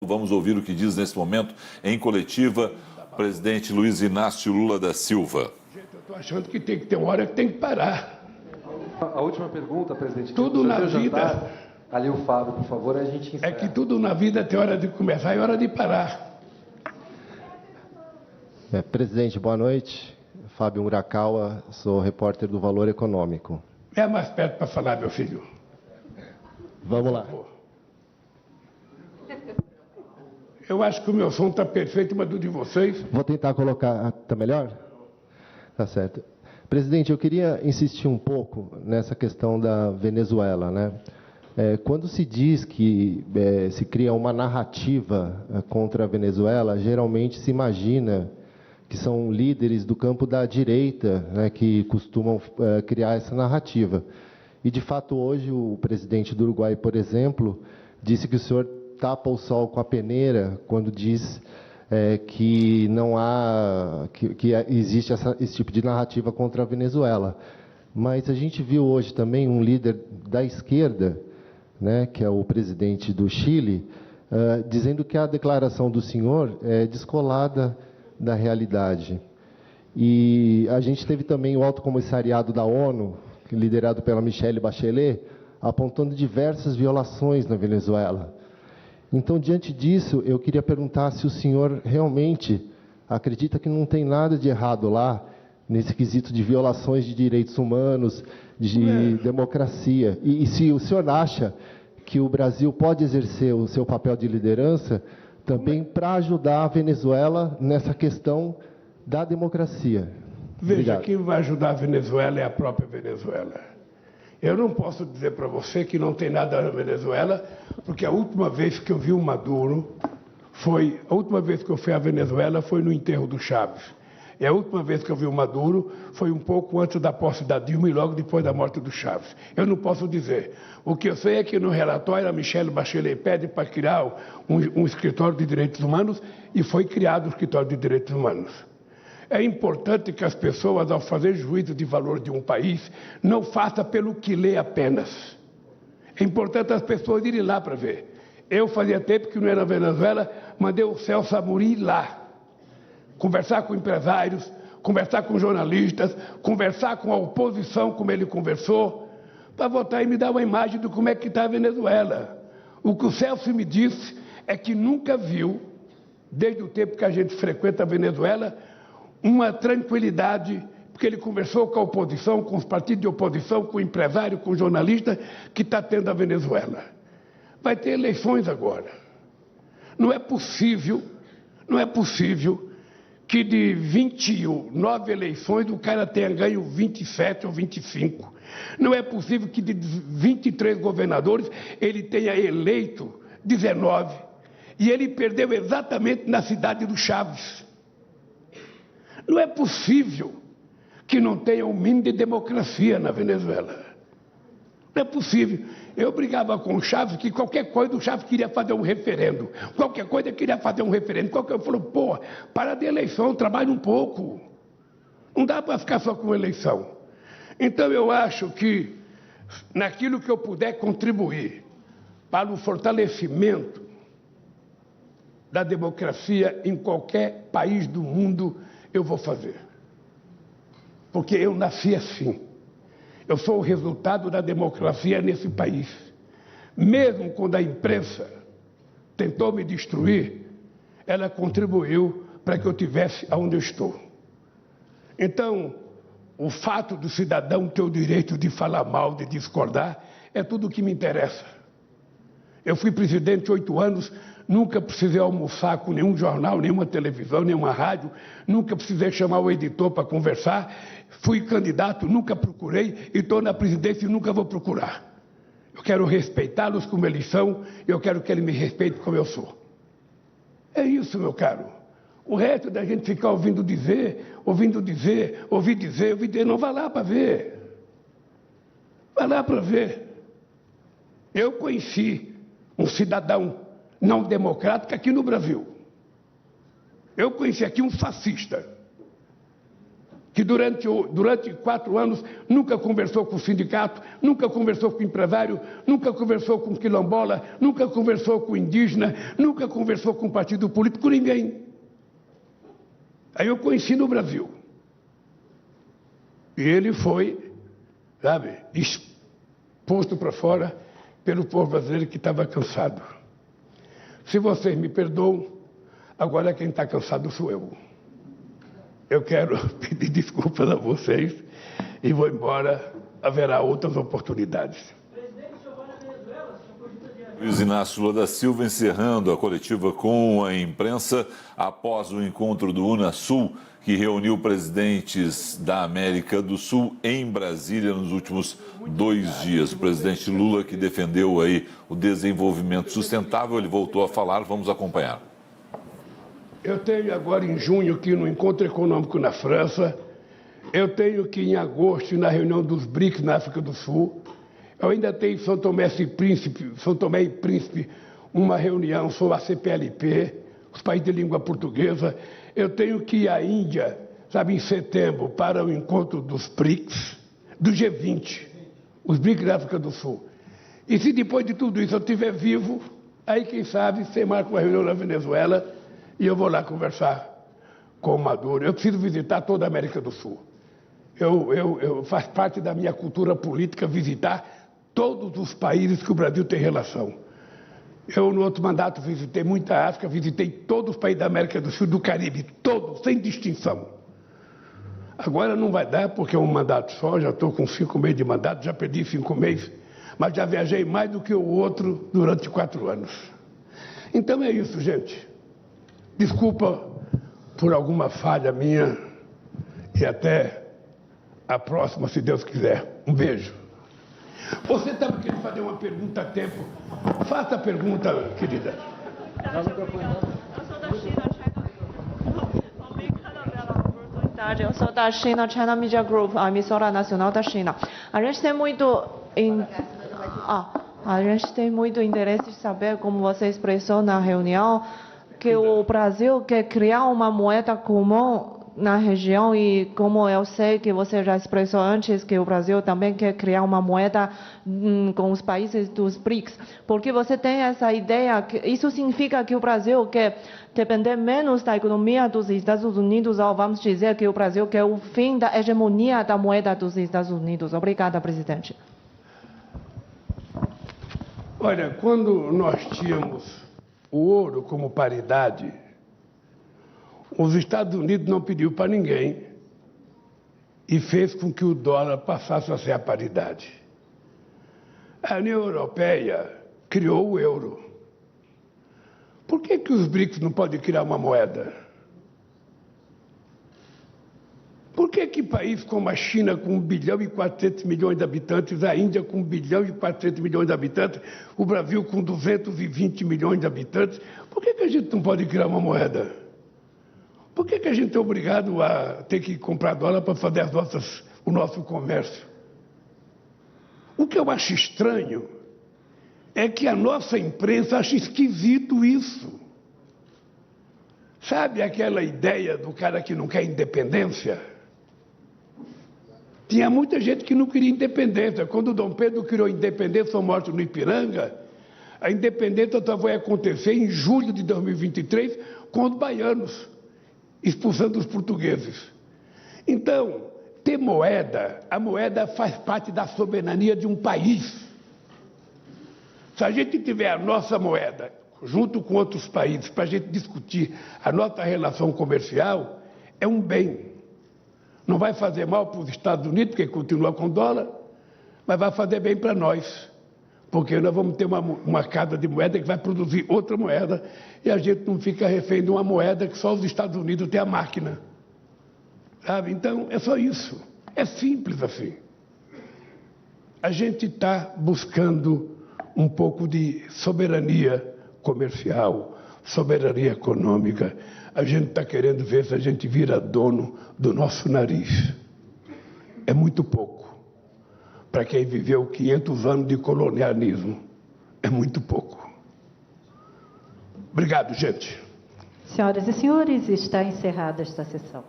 Vamos ouvir o que diz nesse momento, em coletiva, o presidente Luiz Inácio Lula da Silva. Gente, eu estou achando que tem que ter uma hora que tem que parar. A última pergunta, presidente. Tudo na vida. Ali o Fábio, por favor, a gente encerra. É que tudo na vida tem hora de começar e hora de parar. Presidente, boa noite. Fábio Murakawa, sou repórter do Valor Econômico. É mais perto para falar, meu filho. Vamos lá. Eu acho que o meu som está perfeito, mas do de vocês... Vou tentar colocar... Está melhor? Tá certo. Presidente, eu queria insistir um pouco nessa questão da Venezuela, né? Quando se diz que se cria uma narrativa contra a Venezuela, geralmente se imagina que são líderes do campo da direita, né, que costumam criar essa narrativa. E, de fato, hoje o presidente do Uruguai, por exemplo, disse que o senhor tapa o sol com a peneira quando diz que não há, que existe esse tipo de narrativa contra a Venezuela. Mas a gente viu hoje também um líder da esquerda, né, que é o presidente do Chile, dizendo que a declaração do senhor é descolada da realidade. E a gente teve também o Alto Comissariado da ONU, liderado pela Michelle Bachelet, apontando diversas violações na Venezuela. Então, diante disso, eu queria perguntar se o senhor realmente acredita que não tem nada de errado lá, nesse quesito de violações de direitos humanos, de democracia. E se o senhor acha que o Brasil pode exercer o seu papel de liderança também para ajudar a Venezuela nessa questão da democracia. Veja, Obrigado. quem vai ajudar a Venezuela é a própria Venezuela. Eu não posso dizer para você que não tem nada na Venezuela, porque a última vez que eu vi o Maduro a última vez que eu fui à Venezuela foi no enterro do Chávez. E a última vez que eu vi o Maduro foi um pouco antes da posse da Dilma e logo depois da morte do Chávez. Eu não posso dizer. O que eu sei é que no relatório a Michelle Bachelet pede para criar um escritório de direitos humanos e foi criado o escritório de direitos humanos. É importante que as pessoas, ao fazer juízo de valor de um país, não façam pelo que lê apenas. É importante as pessoas irem lá para ver. Eu fazia tempo que não era na Venezuela, mandei o Celso Amorim lá. Conversar com empresários, conversar com jornalistas, conversar com a oposição, como ele conversou, para voltar e me dar uma imagem de como é que está a Venezuela. O que o Celso me disse é que nunca viu, desde o tempo que a gente frequenta a Venezuela, uma tranquilidade, porque ele conversou com a oposição, com os partidos de oposição, com o empresário, com o jornalista, que está tendo a Venezuela. Vai ter eleições agora. Não é possível que de 29 eleições o cara tenha ganho 27 ou 25. Não é possível que de 23 governadores ele tenha eleito 19. E ele perdeu exatamente na cidade do Chaves. Não é possível que não tenha um mínimo de democracia na Venezuela. Não é possível. Eu brigava com o Chaves que qualquer coisa o Chaves queria fazer um referendo. Qualquer coisa queria fazer um referendo. Qualquer coisa falou, pô, para de eleição, trabalha um pouco. Não dá para ficar só com eleição. Então eu acho que naquilo que eu puder contribuir para o fortalecimento da democracia em qualquer país do mundo, eu vou fazer. Porque eu nasci assim. Eu sou o resultado da democracia nesse país. Mesmo quando a imprensa tentou me destruir, ela contribuiu para que eu estivesse onde eu estou. Então, o fato do cidadão ter o direito de falar mal, de discordar, é tudo o que me interessa. Eu fui presidente 8 anos, nunca precisei almoçar com nenhum jornal, nenhuma televisão, nenhuma rádio, nunca precisei chamar o editor para conversar, fui candidato, nunca procurei, e estou na presidência e nunca vou procurar. Eu quero respeitá-los como eles são, eu quero que eles me respeitem como eu sou. É isso, meu caro. O resto da gente ficar ouvindo dizer, não vai lá para ver. Vai lá para ver. Eu conheci um cidadão não democrático aqui no Brasil. Eu conheci aqui um fascista, que durante 4 anos nunca conversou com o sindicato, nunca conversou com o empresário, nunca conversou com o quilombola, nunca conversou com o indígena, nunca conversou com o partido político, com ninguém. Aí eu conheci no Brasil. E ele foi, sabe, exposto para fora pelo povo brasileiro que estava cansado. Se vocês me perdoam, agora quem está cansado sou eu. Eu quero pedir desculpas a vocês e vou embora. Haverá outras oportunidades. Luiz Inácio Lula da Silva encerrando a coletiva com a imprensa após o encontro do Unasul, que reuniu presidentes da América do Sul em Brasília nos últimos 2 dias. O presidente Lula, que defendeu aí o desenvolvimento sustentável, ele voltou a falar, vamos acompanhar. Eu tenho agora em junho que ir no Encontro Econômico na França, eu tenho que ir em agosto na reunião dos BRICS na África do Sul, eu ainda tenho em São Tomé e Príncipe uma reunião sobre a CPLP, os países de língua portuguesa, eu tenho que ir à Índia, sabe, em setembro, para o encontro dos BRICS, do G20, os BRICS da África do Sul. E se depois de tudo isso eu estiver vivo, aí quem sabe você marca uma reunião na Venezuela e eu vou lá conversar com o Maduro. Eu preciso visitar toda a América do Sul. Faz parte da minha cultura política visitar todos os países que o Brasil tem relação. Eu, no outro mandato, visitei muita África, visitei todos os países da América do Sul e do Caribe, todos, sem distinção. Agora não vai dar, porque é um mandato só, já estou com 5 meses de mandato, já perdi 5 meses, mas já viajei mais do que o outro durante 4 anos. Então é isso, gente. Desculpa por alguma falha minha e até a próxima, se Deus quiser. Um beijo. Você estava querendo fazer uma pergunta a tempo. Faça a pergunta, querida. Eu sou da China. Eu sou da China Media Group, a emissora nacional da China. A gente tem muito interesse em saber como você expressou na reunião que o Brasil quer criar uma moeda comum na região e como eu sei que você já expressou antes que o Brasil também quer criar uma moeda com os países dos BRICS. Porque você tem essa ideia, que isso significa que o Brasil quer depender menos da economia dos Estados Unidos, ou vamos dizer que o Brasil quer o fim da hegemonia da moeda dos Estados Unidos. Obrigada, presidente. Olha, quando nós tínhamos o ouro como paridade, os Estados Unidos não pediu para ninguém e fez com que o dólar passasse a ser a paridade. A União Europeia criou o euro. Por que os BRICS não podem criar uma moeda? Por que país como a China, com 1 bilhão e 400 milhões de habitantes, a Índia com 1 bilhão e 400 milhões de habitantes, o Brasil com 220 milhões de habitantes, por que a gente não pode criar uma moeda? Por que a gente é obrigado a ter que comprar dólar para fazer o nosso comércio? O que eu acho estranho é que a nossa imprensa acha esquisito isso. Sabe aquela ideia do cara que não quer independência? Tinha muita gente que não queria independência. Quando o Dom Pedro criou a independência, foi morto no Ipiranga, a independência só vai acontecer em julho de 2023 com os baianos, expulsando os portugueses. Então, ter moeda, a moeda faz parte da soberania de um país. Se a gente tiver a nossa moeda, junto com outros países, para a gente discutir a nossa relação comercial, é um bem. Não vai fazer mal para os Estados Unidos, porque continua com dólar, mas vai fazer bem para nós, porque nós vamos ter uma casa de moeda que vai produzir outra moeda e a gente não fica refém de uma moeda que só os Estados Unidos têm a máquina. Sabe? Então, é só isso. É simples assim. A gente está buscando um pouco de soberania comercial, soberania econômica. A gente está querendo ver se a gente vira dono do nosso nariz. É muito pouco. Para quem viveu 500 anos de colonialismo, é muito pouco. Obrigado, gente. Senhoras e senhores, está encerrada esta sessão.